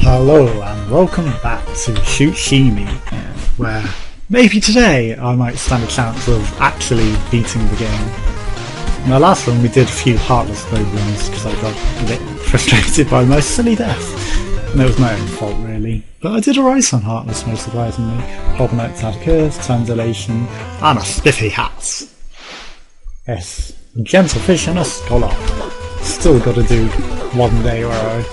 Hello and welcome back to Shutshimi, where maybe today I might stand a chance of actually beating the game. In the last one we did a few heartless mode runs because I got a bit frustrated by my silly death. And it was my own fault really, but I did alright on heartless mode surprisingly. Hopping out to curse, translation, and a spiffy hat. Yes, a gentle fish and a scholar. Still got to do one day where I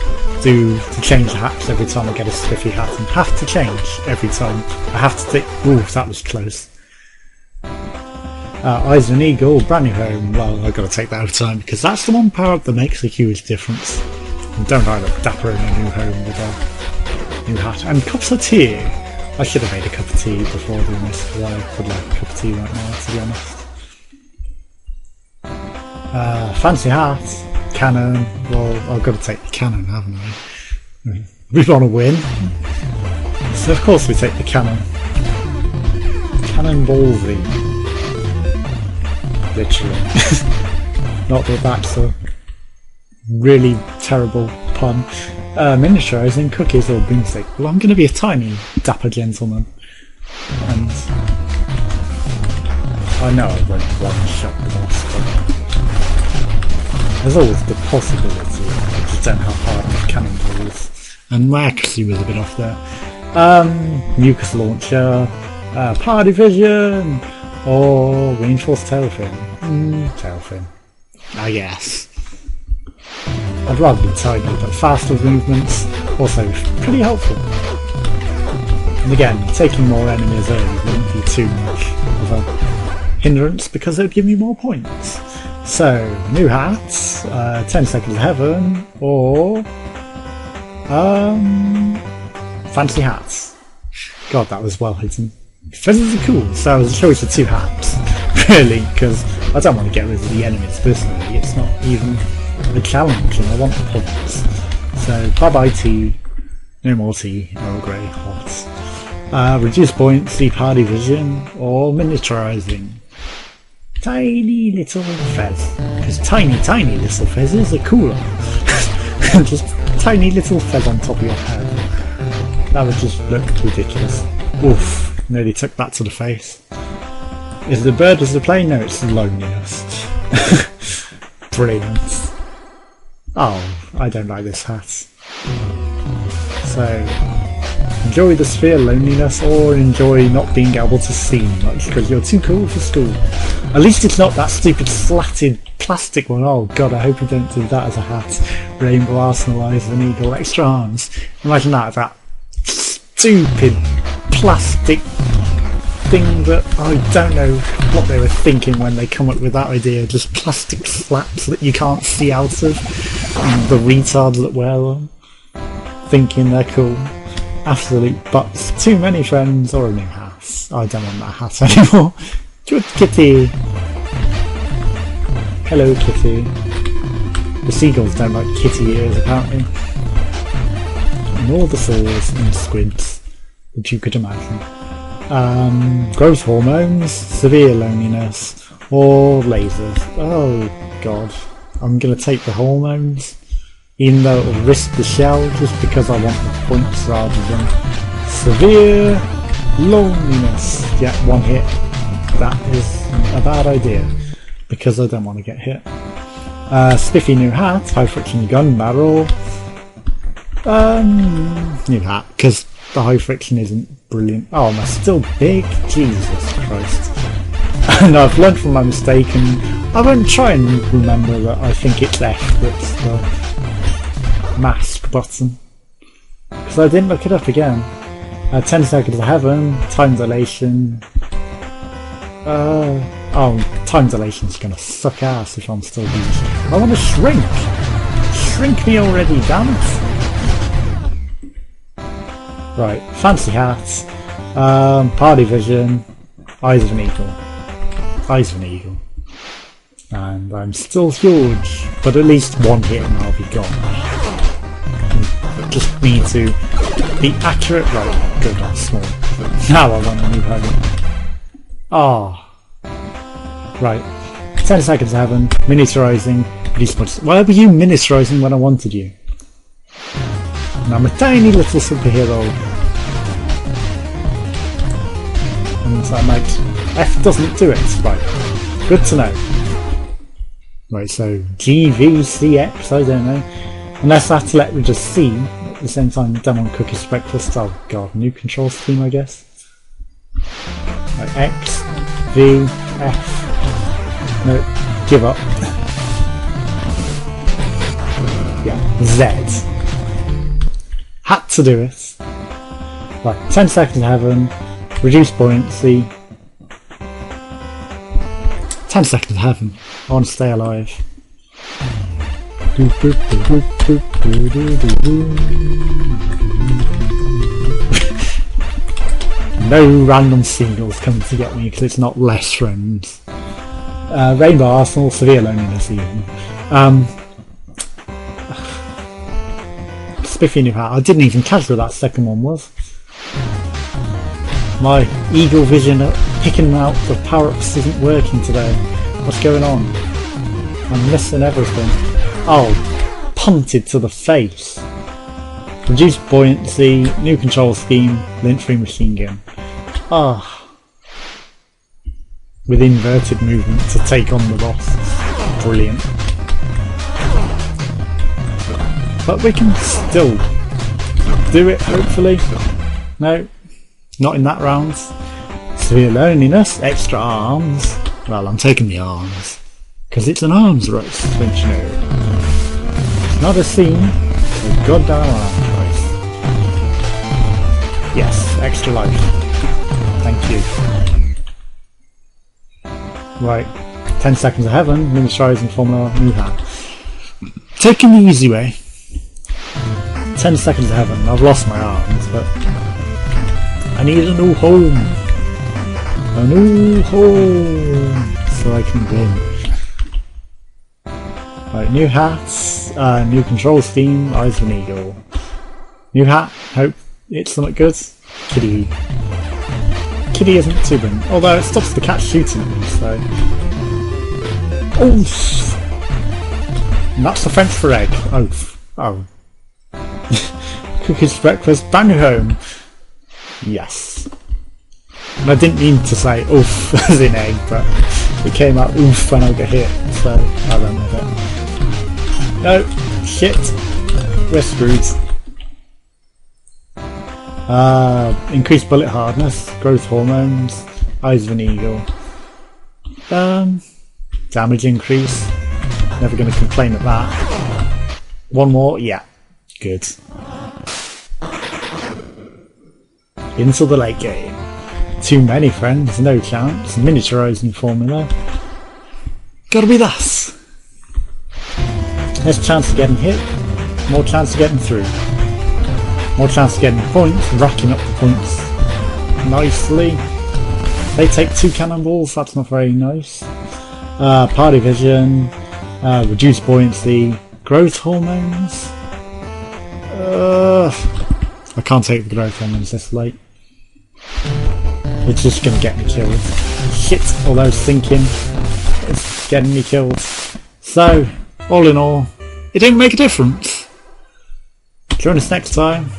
do to change the hats every time I get a spiffy hat, and have to change every time. I have to take. Ooh, that was close. Eyes of an Eagle, brand new home. Well, I've got to take that every time because that's the one power up that makes a huge difference. And don't I look dapper in a new home with a new hat and cups of tea. I should have made a cup of tea before doing this because I would like a cup of tea right now, to be honest. Fancy hat. Cannon, well, I've got to take the cannon, haven't I? We want to win, so of course we take the cannon. Cannonball V. Literally. Not that that's a really terrible pun. Miniaturising cookies or boomstick. Well, I'm going to be a tiny, dapper gentleman. And I know I won't one-shot the boss, but there's always the possibility. I just don't have hard enough cannonballs. And my accuracy was a bit off there. Mucus launcher, party vision, or reinforced tailfin. Tailfin, I guess. I'd rather be tiny, but faster movements, also pretty helpful. And again, taking more enemies early wouldn't be too much of a hindrance because it would give me more points. So, new hats, 10 seconds of heaven, or fancy hats. God, that was well hidden. Feathers are cool, so I was a choice of two hats, really, because I don't want to get rid of the enemies personally. It's not even a challenge, and I want the points. So, bye bye tea, no more tea, Earl Grey hot. Reduce points, see party vision, or miniaturising. Tiny little fez, because tiny little fezzes are cooler. Just tiny little fez on top of your head. That would just look ridiculous. Oof, nearly took that to the face. Is the bird as the plane? No, it's the loneliness. Brilliant. Oh, I don't like this hat. So, enjoy the sphere loneliness, or enjoy not being able to see much because you're too cool for school. At least it's not that stupid slatted plastic one. Oh god, I hope you don't do that as a hat. Rainbow Arsenal, Eyes of an Eagle, extra arms. Imagine that stupid plastic thing that I don't know what they were thinking when they come up with that idea. Just plastic flaps that you can't see out of. And the retards that wear them, thinking they're cool. Absolute butts. Too many friends or a new hat. I don't want that hat anymore. Good kitty. Hello kitty. The seagulls don't like kitty ears apparently. And all the saws and squids that you could imagine. Growth hormones, severe loneliness, or lasers. Oh god. I'm gonna take the hormones. Even though it'll risk the shell just because I want the points rather than severe loneliness. Yeah, one hit. That is a bad idea because I don't want to get hit. Spiffy new hat, high friction gun barrel. New hat because the high friction isn't brilliant. Oh, am I still big? Jesus Christ. And I've learned from my mistake, and I won't try and remember that I think it's F that's the mask button because I didn't look it up again. 10 seconds of heaven, time dilation. Oh, time dilation's gonna suck ass if I'm still beach. I want to shrink! Shrink me already, damn it! Right, fancy hats, party vision, eyes of an eagle. Eyes of an eagle. And I'm still huge, but at least one hit and I'll be gone. Just need to be accurate. Right, good, I'm small. But now I want a new home. Ah. Right. 10 seconds of heaven. Miniaturising. Why were you miniaturising when I wanted you? And I'm a tiny little superhero. And so I'm like, F doesn't do it. Right, good to know. Right, so GVCX, I don't know. Unless I have to let me just see at the same time done on Cookies Breakfast. Oh god, new control scheme, I guess. Right, X, V, F. No, give up. Yeah, Z. Had to do it. Right, 10 seconds of heaven, reduce buoyancy. 10 seconds of heaven. I want to stay alive. No random seagulls coming to get me because it's not less friends. Rainbow Arsenal, severe loneliness even. Spiffy new hat. I didn't even catch what that second one was. My eagle vision picking out the power-ups isn't working today. What's going on? I'm missing everything. Oh, punted to the face. Reduced buoyancy, new control scheme, lint-free machine gun. Ah. With inverted movement to take on the boss. Brilliant. But we can still do it, hopefully. No, not in that round. Severe loneliness, extra arms. Well, I'm taking the arms. Because it's an arms race, don't you know? It's not a scene, it's a goddamn arms race. Yes, extra life. Thank you. Right, 10 seconds of heaven, miniaturizing formula, new hat. Taking the easy way. 10 seconds of heaven, I've lost my arms, but I need a new home. A new home, so I can win. Right, new hats, new control scheme, eyes of an eagle. New hat, hope it's something good. Kitty. Kitty isn't too brilliant, although it stops the cat shooting at me, so... Oof! And that's the French for egg. Oof. Oh. Cookies breakfast, brand new home. Yes. And I didn't mean to say oof as in egg, but it came out oof when I got hit, so I went with it. No, shit. We're screwed. Increased bullet hardness, growth hormones, eyes of an eagle. Damage increase. Never going to complain at that. One more, yeah. Good. Into the late game. Too many friends, no chance. Miniaturizing formula. Gotta be thus. Less chance of getting hit, more chance of getting through. More chance of getting points, racking up the points nicely. They take 2 cannonballs, that's not very nice. Party vision, reduced buoyancy, growth hormones. I can't take the growth hormones this late. It's just gonna get me killed. Shit, all I was thinking, it's getting me killed. So, all in all, it didn't make a difference. Join us next time